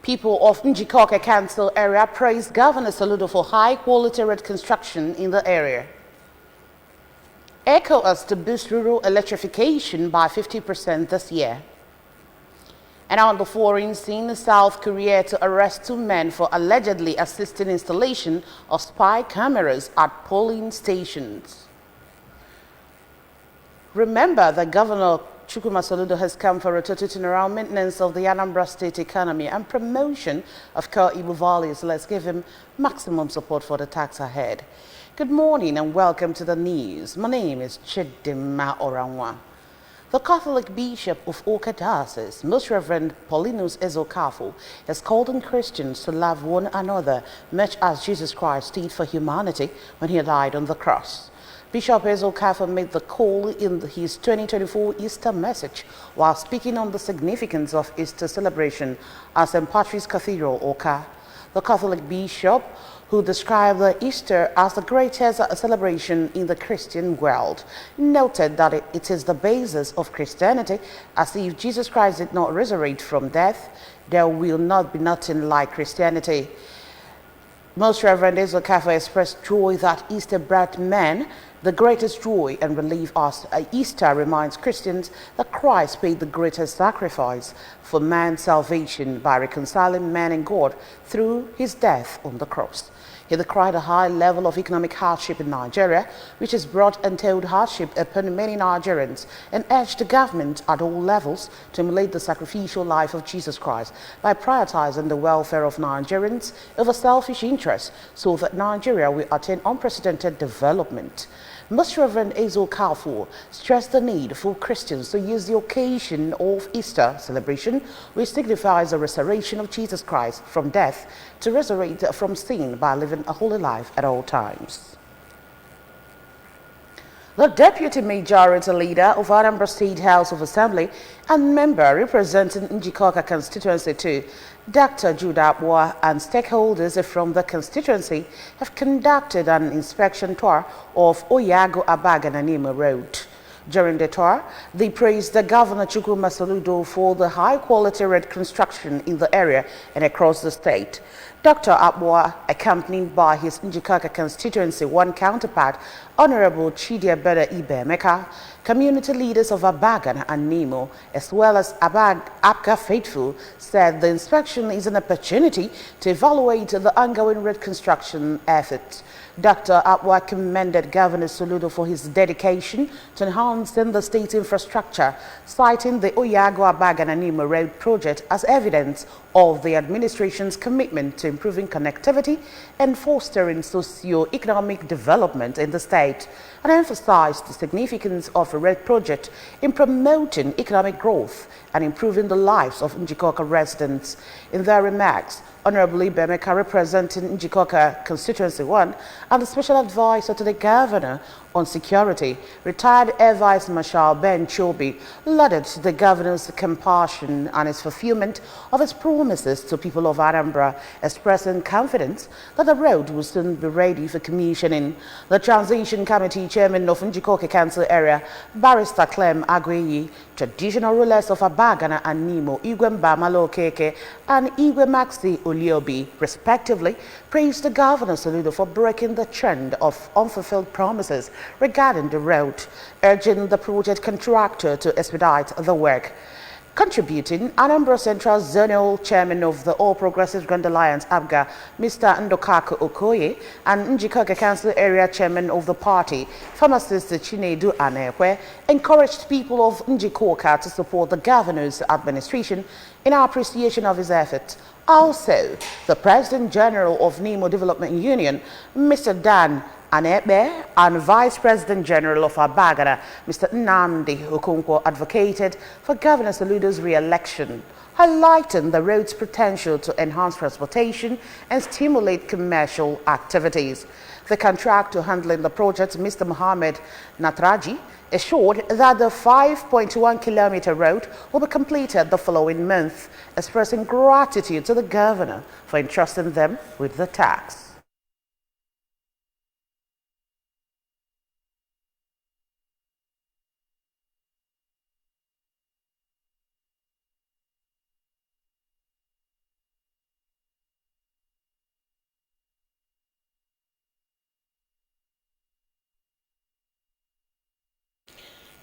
People of Njikoka Council area praised Governor Soludo for high-quality road construction in the area. ECOWAS to boost rural electrification by 50% this year. And on the foreign scene, South Korea to arrest 2 men for allegedly assisting installation of spy cameras at polling stations. Remember that Governor Chukwuma Soludo has come for a total turnaround maintenance of the Anambra State economy and promotion of core Igbo values. Let's give him maximum support for the task ahead. Good morning and welcome to the news. My name is Chidima Oranwa. The Catholic Bishop of Awka Diocese, Most Reverend Paulinus Ezokafo, has called on Christians to love one another much as Jesus Christ did for humanity when he died on the cross. Bishop Ezokafo made the call in his 2024 Easter message while speaking on the significance of Easter celebration at St. Patrick's Cathedral, Awka. The Catholic Bishop, who described the Easter as the greatest celebration in the Christian world, noted that it is the basis of Christianity, as if Jesus Christ did not resurrect from death, there will not be nothing like Christianity. Most Reverend Ezokafo expressed joy that Easter brought men the greatest joy and relief as Easter reminds Christians that Christ paid the greatest sacrifice for man's salvation by reconciling man and God through his death on the cross. He decried a high level of economic hardship in Nigeria, which has brought untold hardship upon many Nigerians, and urged the government at all levels to emulate the sacrificial life of Jesus Christ by prioritizing the welfare of Nigerians over selfish interests so that Nigeria will attain unprecedented development. Most Reverend Ezokafo stressed the need for Christians to use the occasion of Easter celebration, which signifies the resurrection of Jesus Christ from death, to resurrect from sin by living a holy life at all times. The Deputy Majority Leader of Anambra State House of Assembly and member representing Njikoka constituency 2, Dr. Judah Abua, and stakeholders from the constituency have conducted an inspection tour of Oyago Abagananima Road. During the tour, they praised the Governor Chukwuma Soludo for the high-quality road construction in the area and across the state. Dr. Abua, accompanied by his Njikoka constituency 1 counterpart, Honorable Chidiebere Ibemeka, community leaders of Abagan and Nimo, as well as Abga Faithful, said the inspection is an opportunity to evaluate the ongoing road construction efforts. Dr. Abwa commended Governor Soludo for his dedication to enhancing the state's infrastructure, citing the Oyago Abagananima Road project as evidence of the administration's commitment to improving connectivity and fostering socio-economic development in the state, and emphasized the significance of a road project in promoting economic growth and improving the lives of Njikoka residents. In their remarks, Honorable Ibemeka, representing Njikoka Constituency 1 and the Special Advisor to the Governor on Security, retired Air Vice Marshal Ben Chobi, lauded the Governor's compassion and his fulfillment of his promises to people of Anambra, expressing confidence that the road will soon be ready for commissioning. The Transition Committee Chairman of Njikoka Council area, Barrister Clem Agweyi, traditional rulers of Abagana and Nimo, Igwe Mbamalo Keke and Igwe Maxi Oliobi, respectively, praised the Governor Soludo for breaking the trend of unfulfilled promises regarding the road, urging the project contractor to expedite the work. Contributing, Anambra Central Zonal Chairman of the All Progressives Grand Alliance, ABGA, Mr. Ndokako Okoye, and Njikoka Council Area Chairman of the party, Pharmacist Chinedu Anekwe, encouraged people of Njikoka to support the Governor's administration in appreciation of his efforts. Also, the President General of Nimo Development Union, Mr. Dan Anebe, and Vice President General of Abagana, Mr. Nnamdi Okonkwo, advocated for Governor Soludo's re-election, highlighting the road's potential to enhance transportation and stimulate commercial activities. The contractor handling the project, Mr. Mohammed Natraji, assured that the 5.1-kilometer road will be completed the following month, expressing gratitude to the Governor for entrusting them with the task.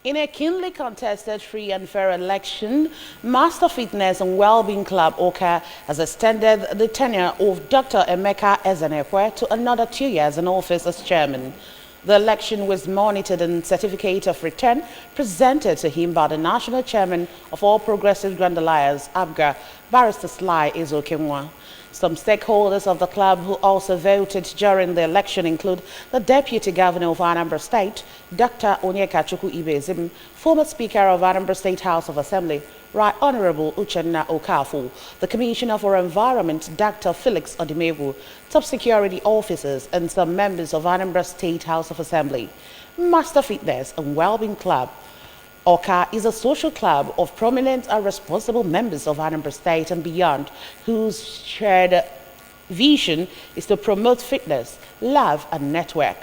In a keenly contested free and fair election, Master Fitness and Wellbeing Club Oka has extended the tenure of Dr. Emeka Ezenekwe to another 2 years in office as chairman. The election was monitored and certificate of return presented to him by the national chairman of All Progressive Grand Alliance, APGA, Barrister Sly Ezokenwa. Some stakeholders of the club who also voted during the election include the Deputy Governor of Anambra State, Dr. Onyekachukwu Ibezim, former Speaker of Anambra State House of Assembly, Right Honorable Uchenna Okafor, the Commissioner for Environment, Dr. Felix Odimewu, top security officers, and some members of Anambra State House of Assembly. Master Fitness and Wellbeing Club Oka is a social club of prominent and responsible members of Anambra State and beyond, whose shared vision is to promote fitness, love, and network.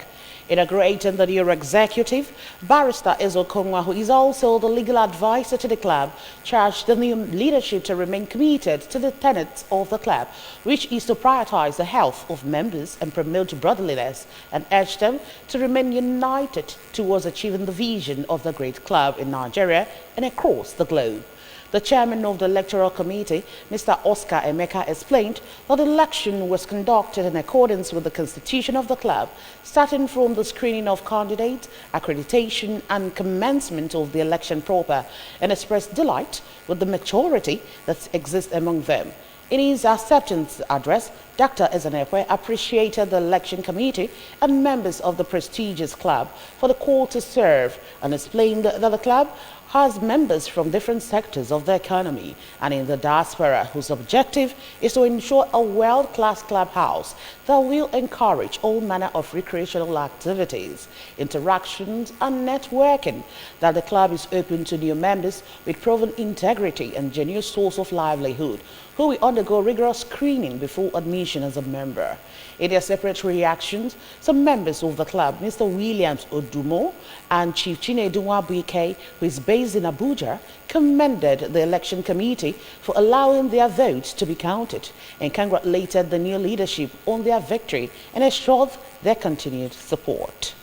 Inaugurating the new executive, Barrister Ezokenwa, who is also the legal advisor to the club, charged the new leadership to remain committed to the tenets of the club, which is to prioritize the health of members and promote brotherliness, and urged them to remain united towards achieving the vision of the great club in Nigeria and across the globe. The chairman of the electoral committee, Mr. Oscar Emeka, explained that the election was conducted in accordance with the constitution of the club, starting from the screening of candidates, accreditation, and commencement of the election proper, and expressed delight with the maturity that exists among them. In his acceptance address, Dr. Ezenekwe appreciated the election committee and members of the prestigious club for the call to serve and explained that the club has members from different sectors of the economy and in the diaspora whose objective is to ensure a world-class clubhouse that will encourage all manner of recreational activities, interactions, and networking, that the club is open to new members with proven integrity and genuine source of livelihood, who will undergo rigorous screening before admission as a member. In their separate reactions, some members of the club, Mr. Williams Odumo and Chief Chinedu Nwabuike, who is based in Abuja, commended the election committee for allowing their votes to be counted and congratulated the new leadership on their victory and assured their continued support.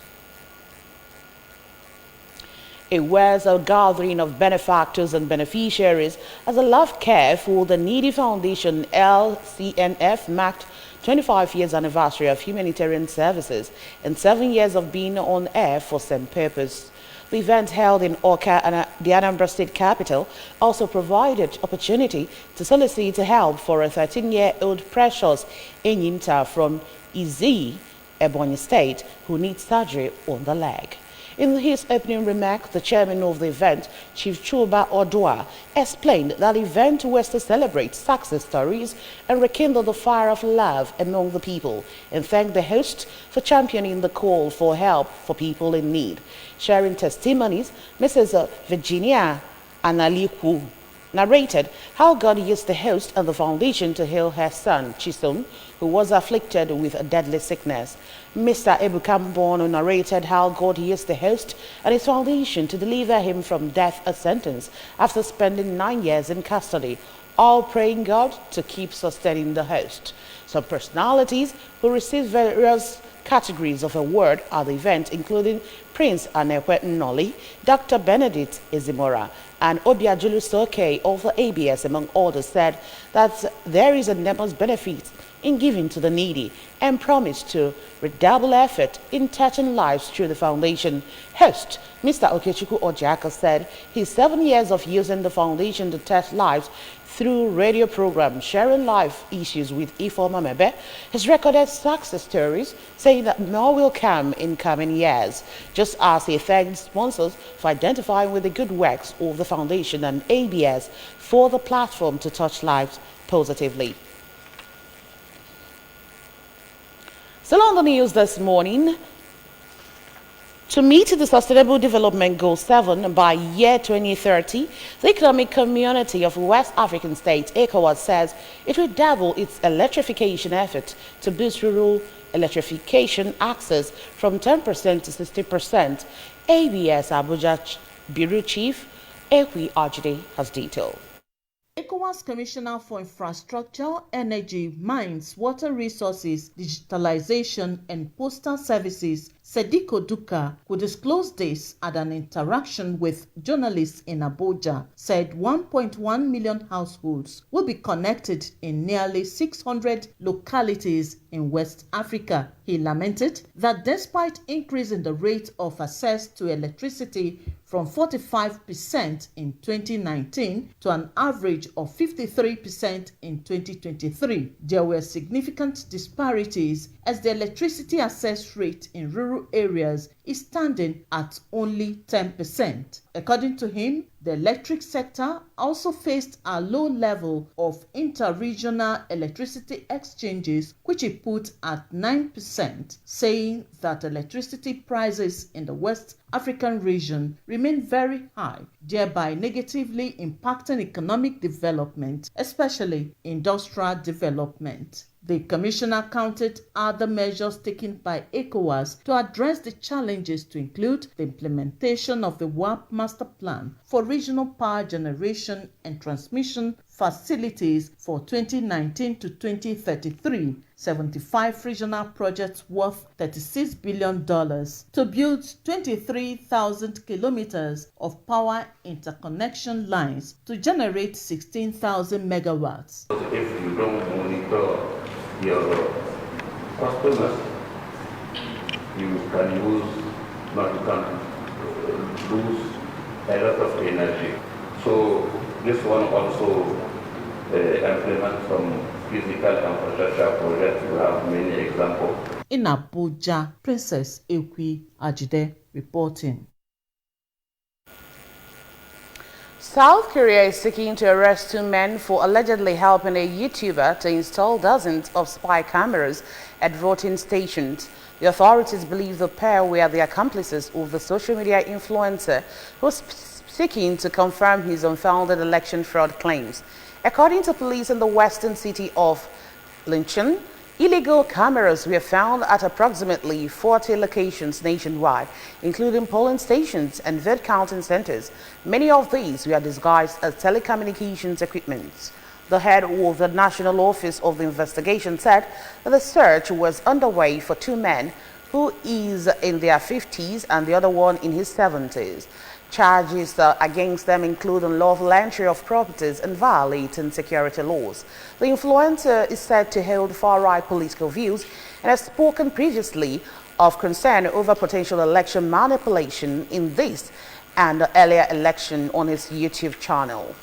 It was a gathering of benefactors and beneficiaries as a Love Care for the Needy Foundation LCNF marked 25 years anniversary of humanitarian services and 7 years of being on air for same purpose. The event held in Oka and the Anambra State capital also provided opportunity to solicit help for a 13-year-old Precious Enyimta from Izi, Ebonyi State, who needs surgery on the leg. In his opening remark, the chairman of the event, Chief Chuba Odua, explained that the event was to celebrate success stories and rekindle the fire of love among the people, and thanked the host for championing the call for help for people in need. Sharing testimonies, Mrs. Virginia Analiku narrated how God used the host and the foundation to heal her son, Chisom, who was afflicted with a deadly sickness. Mr. Ebukambono narrated how God used the host and his foundation to deliver him from death sentence after spending 9 years in custody, all praying God to keep sustaining the host. Some personalities who received various categories of award at the event, including Prince Anekwe Nnoli, Dr. Benedict Ezimora, and Obiajulu Soke of the ABS, among others, said that there is enormous benefit in giving to the needy and promised to redouble effort in touching lives through the foundation. Host Mr. Okechukwu Ojaka said his 7 years of using the foundation to touch lives through radio programs sharing life issues with Ifeoma Mebe has recorded success stories, saying that more will come in coming years, just as he thanked sponsors for identifying with the good works of the foundation and ABS for the platform to touch lives positively. Still on the news this morning, to meet the Sustainable Development Goal 7 by year 2030, the Economic Community of West African States, ECOWAS, says it will double its electrification effort to boost rural electrification access from 10% to 60%. ABS Abuja Bureau Chief Ekwi Ajide has detailed. ECOWAS Commissioner for Infrastructure, Energy, Mines, Water Resources, Digitalization and Postal Services Sediko Duka, who disclosed this at an interaction with journalists in Abuja, said 1.1 million households will be connected in nearly 600 localities in West Africa. He lamented that despite increase in the rate of access to electricity from 45% in 2019 to an average of 53% in 2023, there were significant disparities as the electricity access rate in rural areas is standing at only 10%. According to him, the electric sector also faced a low level of inter-regional electricity exchanges, which he put at 9%, saying that electricity prices in the West African region remain very high, thereby negatively impacting economic development, especially industrial development. The commissioner counted other measures taken by ECOWAS to address the challenges, to include the implementation of the WAP Master Plan for regional power generation and transmission facilities for 2019 to 2033, 75 regional projects worth $36 billion to build 23,000 kilometers of power interconnection lines to generate 16,000 megawatts. If you don't monitor your customers, you can lose a lot of energy. So this one also implement some physical infrastructure projects. We have many examples. In Abuja, Princess Ekwi Ajide reporting. South Korea is seeking to arrest 2 men for allegedly helping a YouTuber to install dozens of spy cameras at voting stations. The authorities believe the pair were the accomplices of the social media influencer who was seeking to confirm his unfounded election fraud claims. According to police in the western city of Lincheon, illegal cameras were found at approximately 40 locations nationwide, including polling stations and vote counting centers. Many of these were disguised as telecommunications equipment. The head of the National Office of the Investigation said that the search was underway for 2 men, who is in their 50s and the other one in his 70s. Charges against them include unlawful entry of properties and violating security laws. The influencer is said to hold far-right political views and has spoken previously of concern over potential election manipulation in this and the earlier election on his YouTube channel.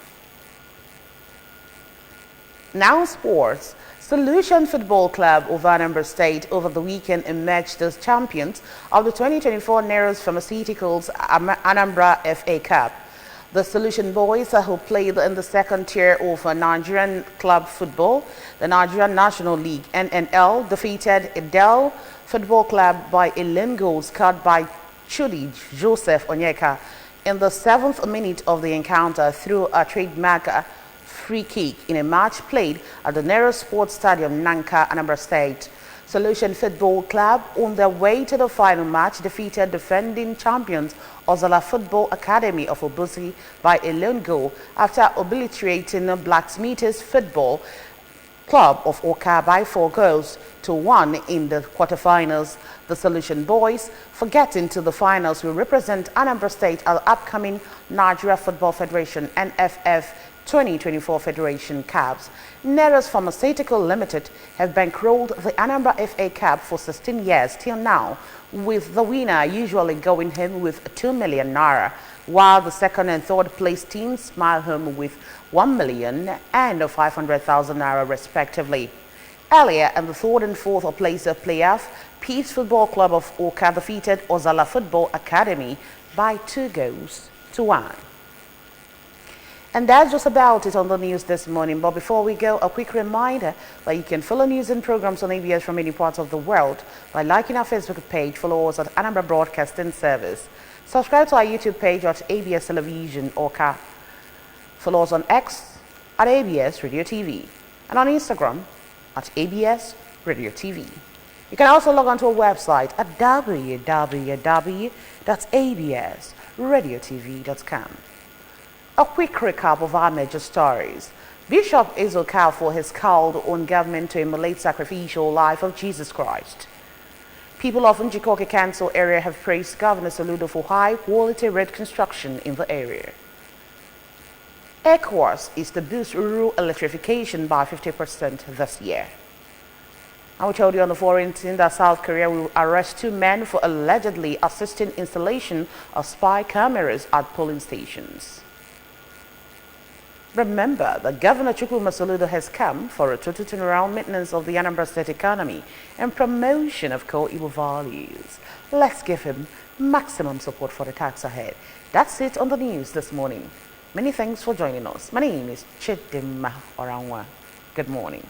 Now sports. Solution Football Club of Anambra State over the weekend emerged as champions of the 2024 Neros Pharmaceuticals Anambra FA Cup. The Solution Boys, who played in the second tier of Nigerian club football, the Nigerian National League (NNL), defeated Idel Football Club by 11 goals scored by Chudi Joseph Onyeka in the 7th minute of the encounter through a trademark free kick in a match played at the Nero Sports Stadium, Nanka, Anambra State. Solution Football Club, on their way to the final match, defeated defending champions Ozala Football Academy of Obusi by a lone goal after obliterating Blacksmiths Football Club of Oka by 4 goals to 1 in the quarterfinals. The Solution Boys, for getting to the finals, will represent Anambra State at the upcoming Nigeria Football Federation (NFF) 2024 Federation Cups. Neros Pharmaceutical Limited have bankrolled the Anambra FA Cup for 16 years till now, with the winner usually going home with 2 million naira, while the second and third place teams smile home with 1 million and 500,000 naira respectively. Earlier in the third and fourth place of playoff, Peace Football Club of Oka defeated Ozala Football Academy by 2 goals to 1. And that's just about it on the news this morning. But before we go, a quick reminder that you can follow news and programs on ABS from any parts of the world by liking our Facebook page, follow us at Anambra Broadcasting Service. Subscribe to our YouTube page at ABS Television Oka. Follow us on X at ABS Radio TV and on Instagram at ABS Radio TV. You can also log on to our website at www.absradiotv.com. A quick recap of our major stories. Bishop Ezokafor has called on government to emulate sacrificial life of Jesus Christ. People of Njikoke Council area have praised Governor Soludo for high-quality road construction in the area. ECOWAS is to boost rural electrification by 50% this year. I will tell you on the foreign scene that South Korea will arrest 2 men for allegedly assisting installation of spy cameras at polling stations. Remember that Governor Chukwuma Soludo has come for a total turnaround maintenance of the Anambra State economy and promotion of core Igbo values. Let's give him maximum support for the task ahead. That's it on the news this morning. Many thanks for joining us. My name is Chidimma Oranwa. Good morning.